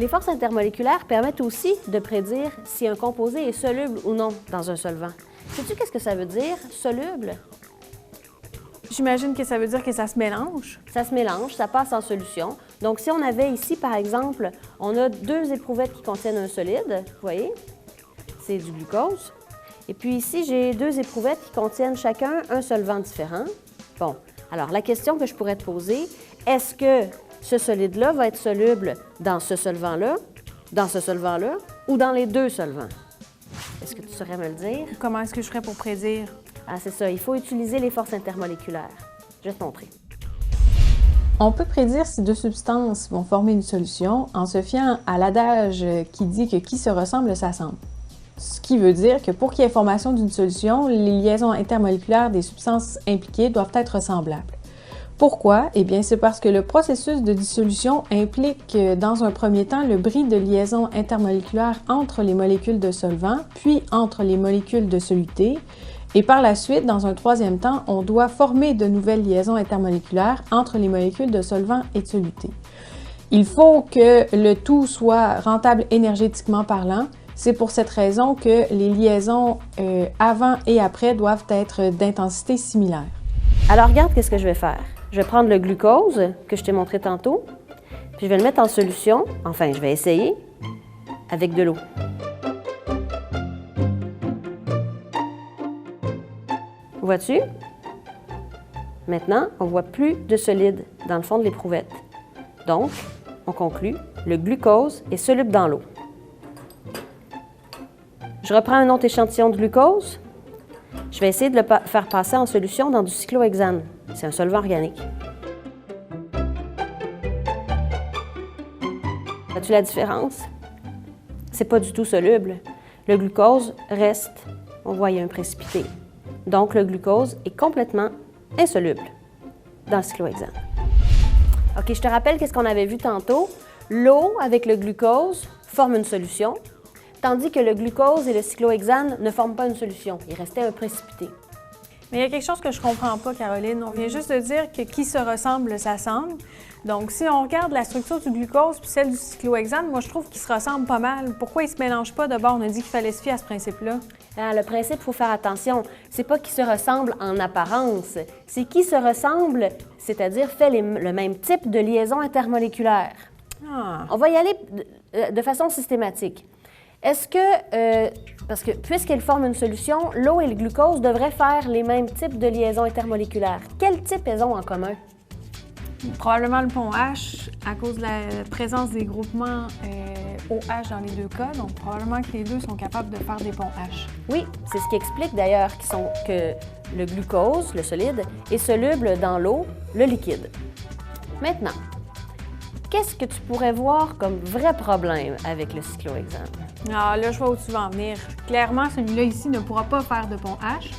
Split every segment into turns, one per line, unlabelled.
Les forces intermoléculaires permettent aussi de prédire si un composé est soluble ou non dans un solvant. Sais-tu qu'est-ce que ça veut dire, soluble?
J'imagine que ça veut dire que ça se mélange.
Ça se mélange, ça passe en solution. Donc, si on avait ici, par exemple, on a 2 éprouvettes qui contiennent un solide, vous voyez, c'est du glucose. Et puis ici, j'ai 2 éprouvettes qui contiennent chacun un solvant différent. Bon, alors la question que je pourrais te poser, est-ce que ce solide-là va être soluble dans ce solvant-là ou dans les 2 solvants? Est-ce que tu saurais me le dire?
Comment est-ce que je ferais pour prédire?
Ah, c'est ça, il faut utiliser les forces intermoléculaires. Je vais te montrer.
On peut prédire si 2 substances vont former une solution en se fiant à l'adage qui dit que qui se ressemble s'assemble. Ce qui veut dire que pour qu'il y ait formation d'une solution, les liaisons intermoléculaires des substances impliquées doivent être semblables. Pourquoi? Eh bien, c'est parce que le processus de dissolution implique, dans un premier temps, le bris de liaison intermoléculaire entre les molécules de solvant, puis entre les molécules de soluté, et par la suite, dans un troisième temps, on doit former de nouvelles liaisons intermoléculaires entre les molécules de solvant et de soluté. Il faut que le tout soit rentable énergétiquement parlant. C'est pour cette raison que les liaisons avant et après doivent être d'intensité similaire.
Alors, regarde qu'est-ce que je vais faire. Je vais prendre le glucose que je t'ai montré tantôt, puis je vais le mettre en solution. Enfin, je vais essayer avec de l'eau. Vois-tu? Maintenant, on ne voit plus de solide dans le fond de l'éprouvette. Donc, on conclut, le glucose est soluble dans l'eau. Je reprends un autre échantillon de glucose. Je vais essayer de le faire passer en solution dans du cyclohexane. C'est un solvant organique. As-tu la différence? C'est pas du tout soluble. Le glucose reste, on voit, il y a un précipité. Donc, le glucose est complètement insoluble dans le cyclohexane. OK, je te rappelle qu'est-ce qu'on avait vu tantôt. L'eau avec le glucose forme une solution, tandis que le glucose et le cyclohexane ne forment pas une solution. Il restait un précipité.
Mais il y a quelque chose que je comprends pas, Caroline. On vient juste de dire que qui se ressemble s'assemble. Donc, si on regarde la structure du glucose puis celle du cyclohexane, moi, je trouve qu'ils se ressemblent pas mal. Pourquoi ils se mélangent pas? D'abord, on a dit qu'il fallait se fier à ce principe-là.
Ah, le principe, il faut faire attention. C'est pas qu'ils se ressemblent en apparence. C'est qui se ressemble, c'est-à-dire fait le même type de liaison intermoléculaire.
Ah.
On va y aller de façon systématique. Est-ce que, parce que puisqu'elles forment une solution, l'eau et le glucose devraient faire les mêmes types de liaisons intermoléculaires. Quel type elles ont en commun?
Probablement le pont H, à cause de la présence des groupements OH dans les 2 cas. Donc, probablement que les 2 sont capables de faire des ponts H.
Oui, c'est ce qui explique d'ailleurs que le glucose, le solide, est soluble dans l'eau, le liquide. Maintenant, qu'est-ce que tu pourrais voir comme vrai problème avec le cyclohexane?
Ah, là, je vois où tu vas en venir. Clairement, celui-là ici ne pourra pas faire de pont H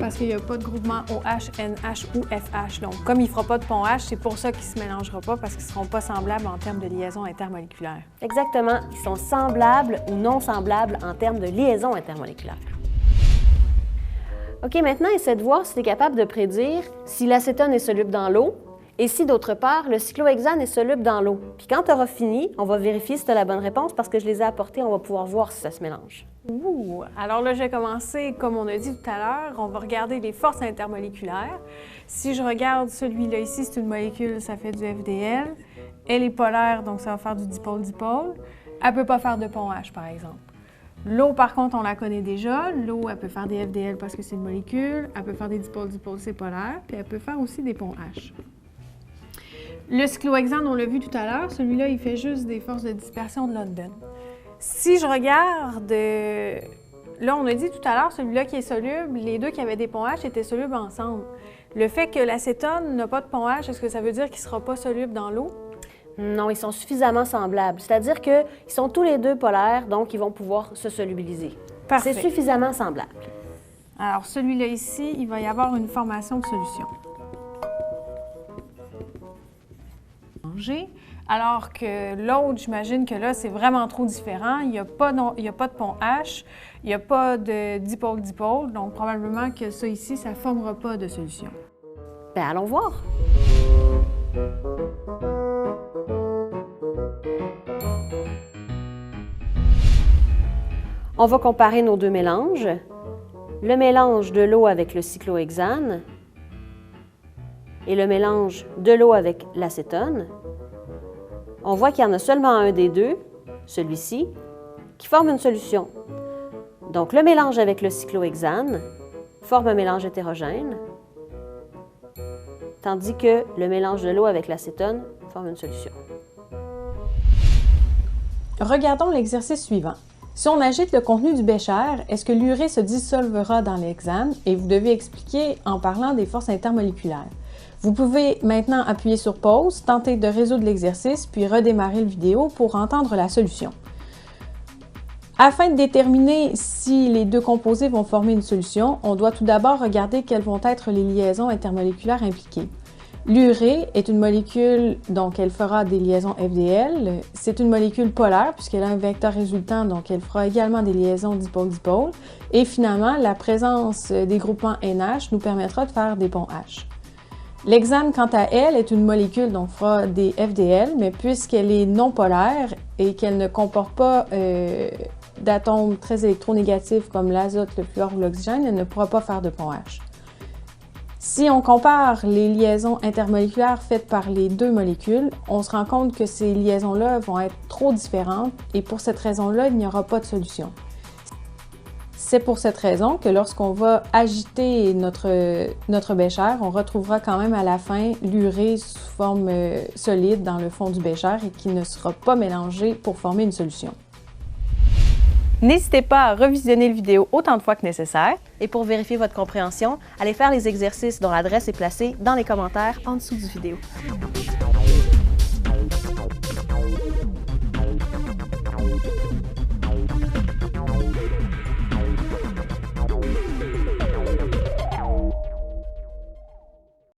parce qu'il n'y a pas de groupement OH, NH ou FH. Donc, comme il ne fera pas de pont H, c'est pour ça qu'il ne se mélangera pas parce qu'ils ne seront pas semblables en termes de liaison intermoléculaire.
Exactement. Ils sont semblables ou non semblables en termes de liaison intermoléculaire. OK, maintenant, essaie de voir si tu es capable de prédire si l'acétone est soluble dans l'eau et si, d'autre part, le cyclohexane est soluble dans l'eau. Puis quand tu auras fini, on va vérifier si tu as la bonne réponse parce que je les ai apportés, on va pouvoir voir si ça se mélange.
Ouh! Alors là, je vais commencer, comme on a dit tout à l'heure, on va regarder les forces intermoléculaires. Si je regarde celui-là ici, c'est une molécule, ça fait du FDL. Elle est polaire, donc ça va faire du dipôle-dipôle. Elle ne peut pas faire de pont H, par exemple. L'eau, par contre, on la connaît déjà. L'eau, elle peut faire des FDL parce que c'est une molécule. Elle peut faire des dipôles-dipôles, c'est polaire. Puis elle peut faire aussi des ponts H. Le cyclohexane, on l'a vu tout à l'heure, celui-là, il fait juste des forces de dispersion de London. Si je regarde, là, on a dit tout à l'heure, celui-là qui est soluble, les 2 qui avaient des ponts H étaient solubles ensemble. Le fait que l'acétone n'a pas de pont H, est-ce que ça veut dire qu'il ne sera pas soluble dans l'eau?
Non, ils sont suffisamment semblables. C'est-à-dire qu'ils sont tous les 2 polaires, donc ils vont pouvoir se solubiliser.
Parfait.
C'est suffisamment semblable.
Alors, celui-là ici, il va y avoir une formation de solution. Alors que l'autre, j'imagine que là, c'est vraiment trop différent. Il n'y a pas de pont H, il n'y a pas de dipôle-dipôle, donc probablement que ça ici, ça ne formera pas de solution.
Bien, allons voir. On va comparer nos deux mélanges. Le mélange de l'eau avec le cyclohexane et le mélange de l'eau avec l'acétone. On voit qu'il y en a seulement un des deux, celui-ci, qui forme une solution. Donc, le mélange avec le cyclohexane forme un mélange hétérogène, tandis que le mélange de l'eau avec l'acétone forme une solution.
Regardons l'exercice suivant. Si on agite le contenu du bécher, est-ce que l'urée se dissolvera dans l'hexane? Et vous devez expliquer en parlant des forces intermoléculaires. Vous pouvez maintenant appuyer sur pause, tenter de résoudre l'exercice, puis redémarrer la vidéo pour entendre la solution. Afin de déterminer si les deux composés vont former une solution, on doit tout d'abord regarder quelles vont être les liaisons intermoléculaires impliquées. L'urée est une molécule, donc elle fera des liaisons FDL. C'est une molécule polaire puisqu'elle a un vecteur résultant, donc elle fera également des liaisons dipôle-dipôle. Et finalement, la présence des groupements NH nous permettra de faire des ponts H. L'hexane, quant à elle, est une molécule, donc fera des FDL, mais puisqu'elle est non polaire et qu'elle ne comporte pas d'atomes très électronégatifs comme l'azote, le fluor ou l'oxygène, elle ne pourra pas faire de pont H. Si on compare les liaisons intermoléculaires faites par les deux molécules, on se rend compte que ces liaisons-là vont être trop différentes et pour cette raison-là, il n'y aura pas de solution. C'est pour cette raison que lorsqu'on va agiter notre bécher, on retrouvera quand même à la fin l'urée sous forme solide dans le fond du bécher et qui ne sera pas mélangée pour former une solution.
N'hésitez pas à revisionner la vidéo autant de fois que nécessaire.
Et pour vérifier votre compréhension, allez faire les exercices dont l'adresse est placée dans les commentaires en dessous du vidéo.